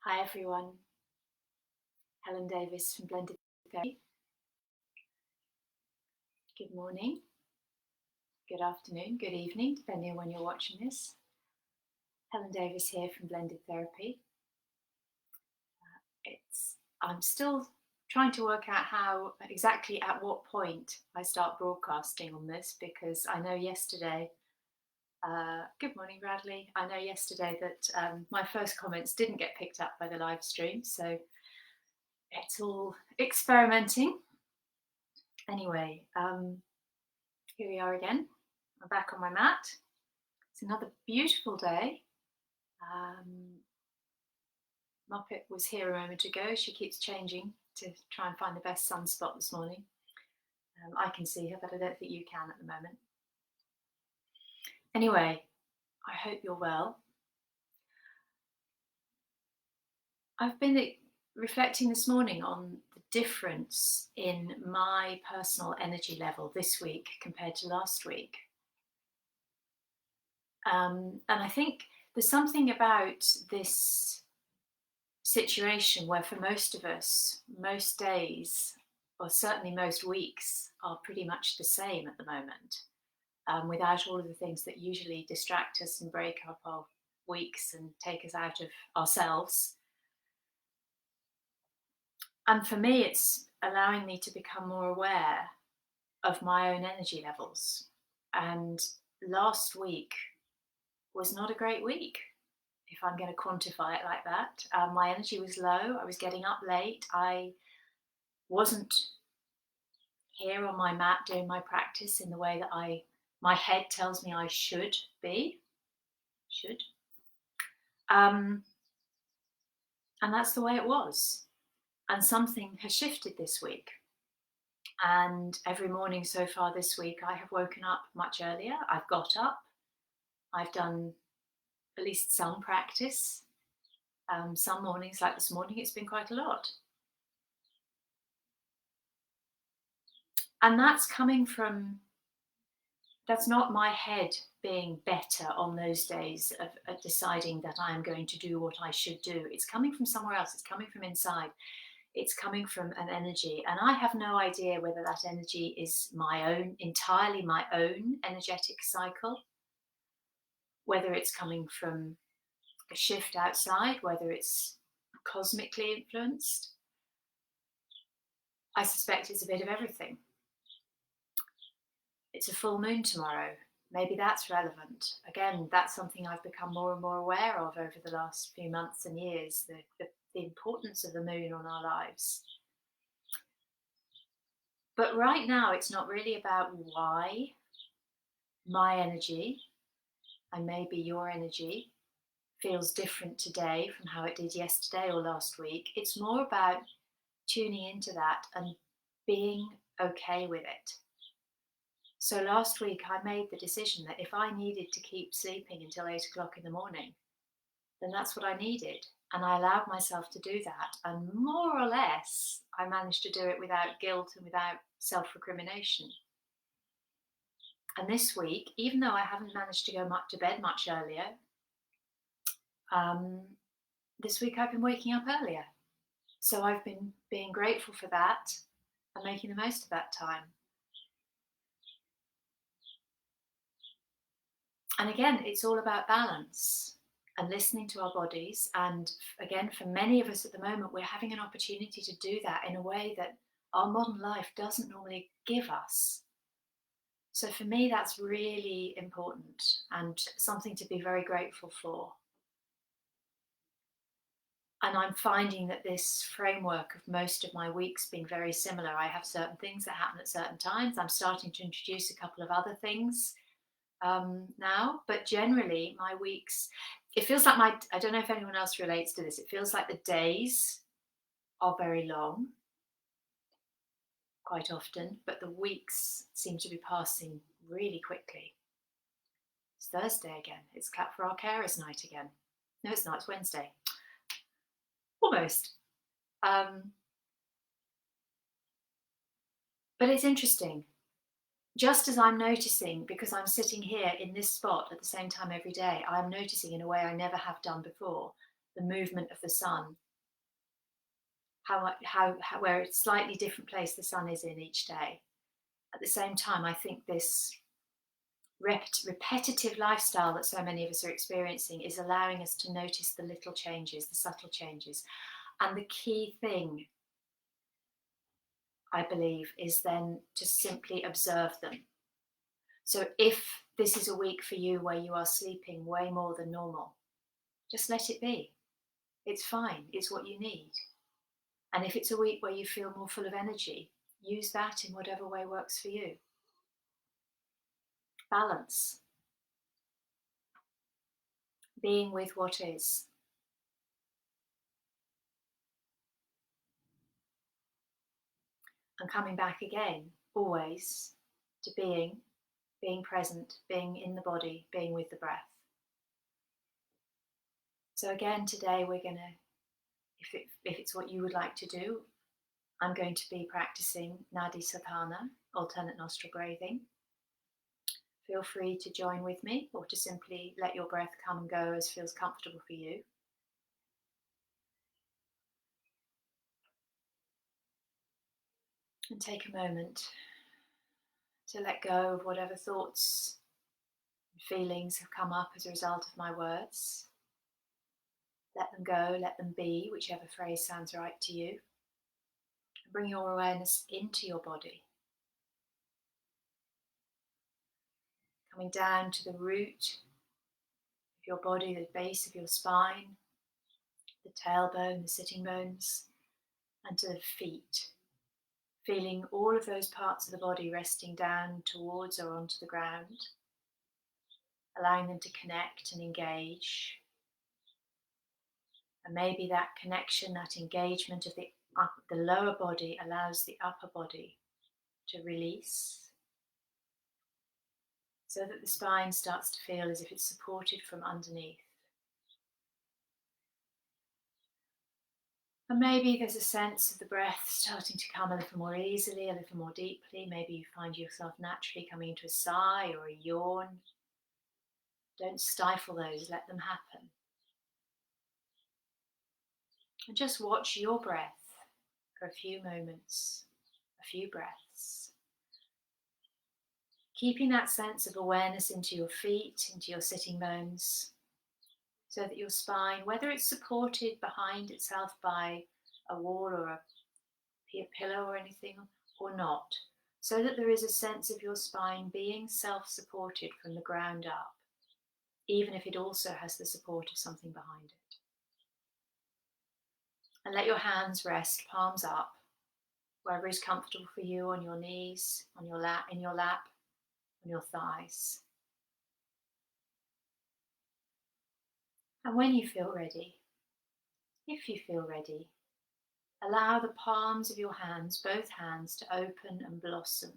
Hi everyone, Helen Davis from Blended Therapy. Good morning, good afternoon, good evening, depending on when you're watching this. Helen Davis here from Blended Therapy. I'm still trying to work out how exactly at what point I start broadcasting on this, because I know yesterday, good morning Bradley, I know yesterday that my first comments didn't get picked up by the live stream, so it's all experimenting. Anyway, here we are again. I'm back on my mat. It's another beautiful day. Muppet was here a moment ago. She keeps changing to try and find the best sunspot this morning. I can see her, but I don't think you can at the moment. Anyway, I hope you're well. I've been reflecting this morning on the difference in my personal energy level this week compared to last week. And I think there's something about this situation where for most of us, most days, or certainly most weeks, are pretty much the same at the moment, without all of the things that usually distract us and break up our weeks and take us out of ourselves. And for me, it's allowing me to become more aware of my own energy levels. And last week was not a great week, if I'm going to quantify it like that. My energy was low. I was getting up late. I wasn't here on my mat doing my practice in the way that my head tells me I should be. And that's the way it was. And something has shifted this week. And every morning so far this week, I have woken up much earlier. I've got up. I've done at least some practice. Some mornings, like this morning, it's been quite a lot. And that's not my head being better on those days of deciding that I am going to do what I should do. It's coming from somewhere else. It's coming from inside. It's coming from an energy. And I have no idea whether that energy is entirely my own energetic cycle, whether it's coming from a shift outside, whether it's cosmically influenced. I suspect it's a bit of everything. It's a full moon tomorrow. Maybe that's relevant. Again, that's something I've become more and more aware of over the last few months and years, the importance of the moon on our lives. But right now, it's not really about why my energy, and maybe your energy, feels different today from how it did yesterday or last week. It's more about tuning into that and being okay with it. So last week I made the decision that if I needed to keep sleeping until 8 o'clock in the morning, then that's what I needed. And I allowed myself to do that. And more or less, I managed to do it without guilt and without self-recrimination. And this week, even though I haven't managed to go to bed much earlier, this week I've been waking up earlier. So I've been being grateful for that and making the most of that time. And again, it's all about balance and listening to our bodies. And again, for many of us at the moment, we're having an opportunity to do that in a way that our modern life doesn't normally give us. So for me, that's really important and something to be very grateful for. And I'm finding that this framework of most of my weeks being very similar. I have certain things that happen at certain times. I'm starting to introduce a couple of other things now, but generally my weeks, it feels like I don't know if anyone else relates to this, it feels like the days are very long quite often, but the weeks seem to be passing really quickly. It's Thursday again. It's Clap for Our Carers night again. No, it's not. It's Wednesday. Almost. But it's interesting. Just as I'm noticing, because I'm sitting here in this spot at the same time every day, I'm noticing in a way I never have done before the movement of the sun, where it's a slightly different place the sun is in each day. At the same time, I think this repetitive lifestyle that so many of us are experiencing is allowing us to notice the little changes, the subtle changes. And the key thing, I believe, is then to simply observe them. So if this is a week for you where you are sleeping way more than normal, just let it be. It's fine. It's what you need. And if it's a week where you feel more full of energy, use that in whatever way works for you. Balance. Being with what is. And coming back again, always, to being present, being in the body, being with the breath. So again, today we're going to, if it's what you would like to do, I'm going to be practicing nadi sodhana, alternate nostril breathing. Feel free to join with me or to simply let your breath come and go as feels comfortable for you. And take a moment to let go of whatever thoughts and feelings have come up as a result of my words. Let them go, let them be, whichever phrase sounds right to you. And bring your awareness into your body. Coming down to the root of your body, the base of your spine, the tailbone, the sitting bones, and to the feet. Feeling all of those parts of the body resting down towards or onto the ground, allowing them to connect and engage. And maybe that connection, that engagement of the lower body allows the upper body to release, so that the spine starts to feel as if it's supported from underneath. And maybe there's a sense of the breath starting to come a little more easily, a little more deeply. Maybe you find yourself naturally coming into a sigh or a yawn. Don't stifle those, let them happen. And just watch your breath for a few moments, a few breaths. Keeping that sense of awareness into your feet, into your sitting bones, so that your spine, whether it's supported behind itself by a wall or a pillow or anything, or not, so that there is a sense of your spine being self-supported from the ground up, even if it also has the support of something behind it. And let your hands rest, palms up, wherever is comfortable for you, on your knees, on your lap, in your lap, on your thighs. And when you feel ready, if you feel ready, allow the palms of your hands, both hands, to open and blossom,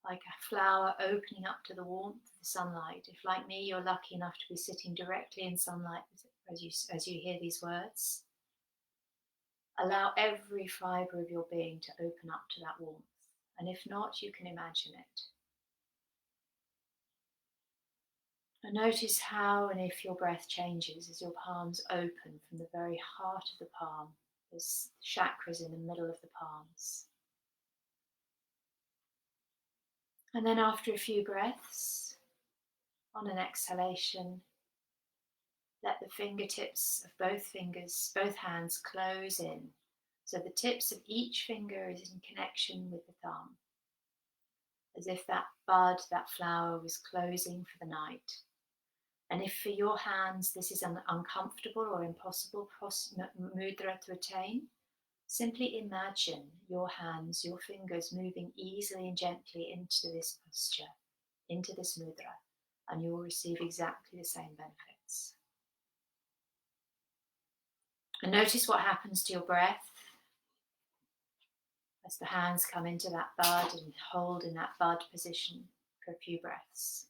like a flower opening up to the warmth of the sunlight. If, like me, you're lucky enough to be sitting directly in sunlight as you hear these words, allow every fibre of your being to open up to that warmth. And if not, you can imagine it. And notice how and if your breath changes as your palms open from the very heart of the palm. There's chakras in the middle of the palms. And then after a few breaths, on an exhalation, let the fingertips of both hands close in. So the tips of each finger is in connection with the thumb, as if that bud, that flower, was closing for the night. And if for your hands this is an uncomfortable or impossible mudra to attain, simply imagine your hands, your fingers moving easily and gently into this posture, into this mudra, and you will receive exactly the same benefits. And notice what happens to your breath as the hands come into that bud and hold in that bud position for a few breaths.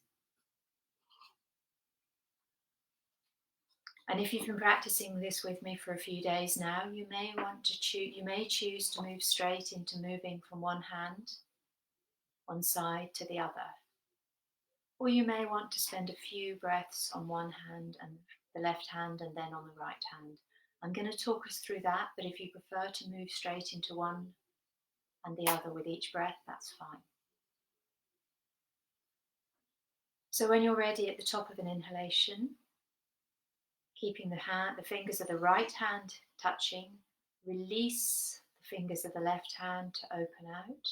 And if you've been practicing this with me for a few days now, you may choose to move straight into moving from one hand, one side to the other. Or you may want to spend a few breaths on one hand and the left hand and then on the right hand. I'm going to talk us through that, but if you prefer to move straight into one and the other with each breath, that's fine. So when you're ready at the top of an inhalation, keeping the fingers of the right hand touching, release the fingers of the left hand to open out,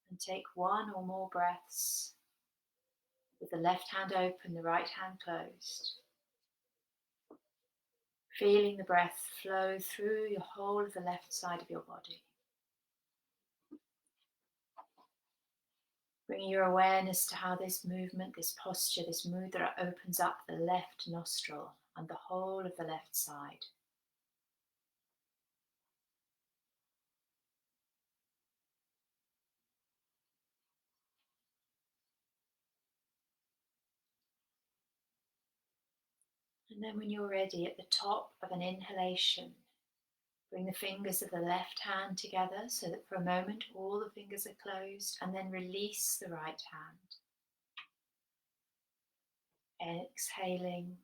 and take one or more breaths with the left hand open, the right hand closed. Feeling the breath flow through your whole of the left side of your body. Bringing your awareness to how this movement, this posture, this mudra opens up the left nostril and the whole of the left side. And then when you're ready, at the top of an inhalation, bring the fingers of the left hand together so that for a moment all the fingers are closed, and then release the right hand. Exhaling,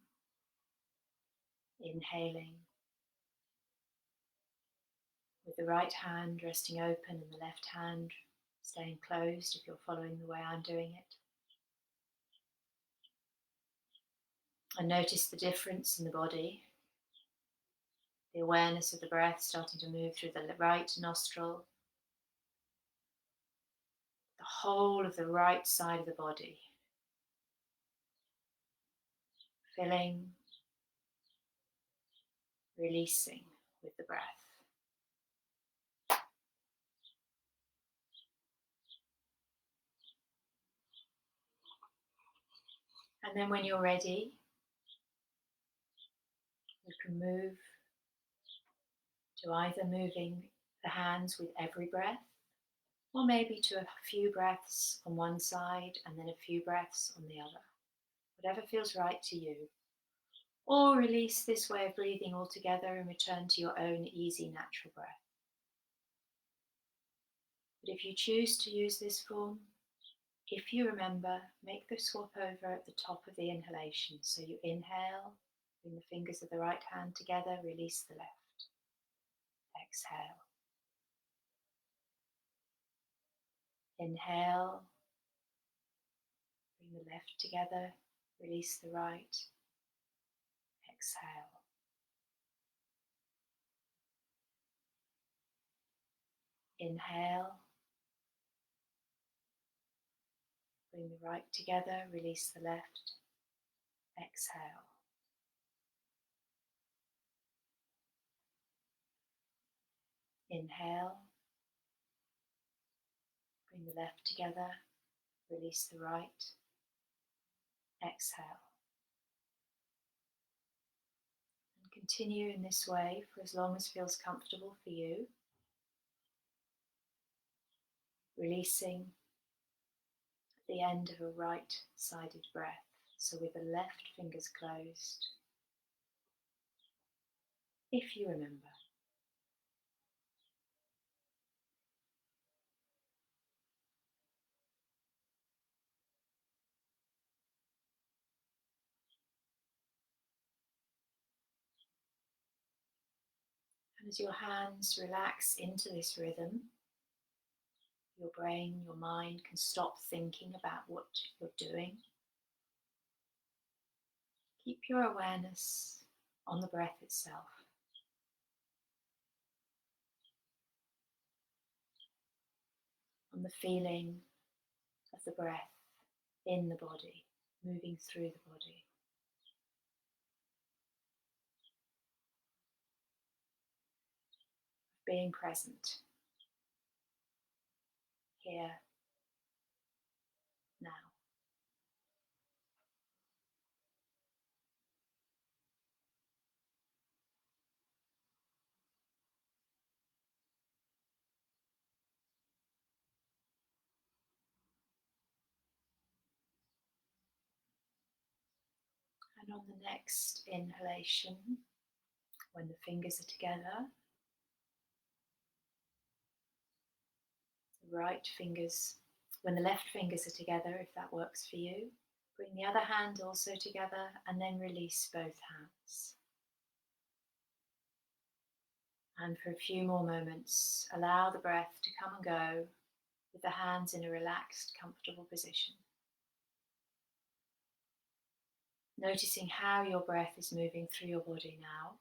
inhaling, with the right hand resting open and the left hand staying closed if you're following the way I'm doing it. And notice the difference in the body. The awareness of the breath starting to move through the right nostril, the whole of the right side of the body, filling, releasing with the breath. And then when you're ready, you can move to either moving the hands with every breath, or maybe to a few breaths on one side and then a few breaths on the other. Whatever feels right to you. Or release this way of breathing altogether and return to your own easy natural breath. But if you choose to use this form, if you remember, make the swap over at the top of the inhalation. So you inhale, bring the fingers of the right hand together, release the left. Exhale. Inhale, bring the left together, release the right. Exhale. Inhale, bring the right together, release the left. Exhale. Inhale, bring the left together, release the right. Exhale. And continue in this way for as long as feels comfortable for you. Releasing at the end of a right-sided breath. So with the left fingers closed, if you remember. And as your hands relax into this rhythm, your brain, your mind can stop thinking about what you're doing. Keep your awareness on the breath itself. On the feeling of the breath in the body, moving through the body. Being present here, now. And on the next inhalation, when the fingers are together, the right fingers, when the left fingers are together, if that works for you, Bring the other hand also together and then release both hands. And for a few more moments, allow the breath to come and go with the hands in a relaxed, comfortable position. Noticing how your breath is moving through your body now,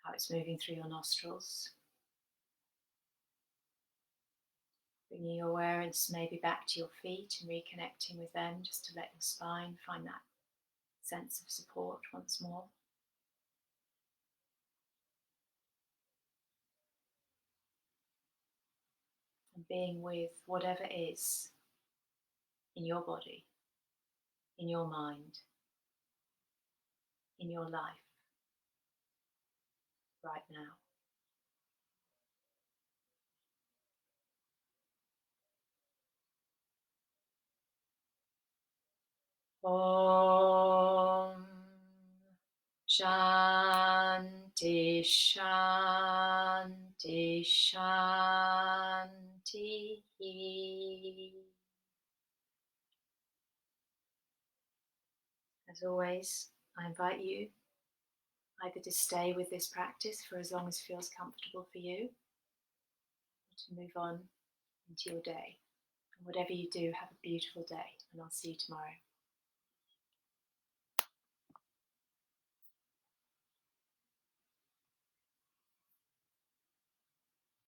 how it's moving through your nostrils. Bringing your awareness maybe back to your feet and reconnecting with them just to let your spine find that sense of support once more. And being with whatever is in your body, in your mind, in your life right now. Om Shanti Shanti Shanti. As always, I invite you either to stay with this practice for as long as feels comfortable for you, or to move on into your day. And whatever you do, have a beautiful day, and I'll see you tomorrow.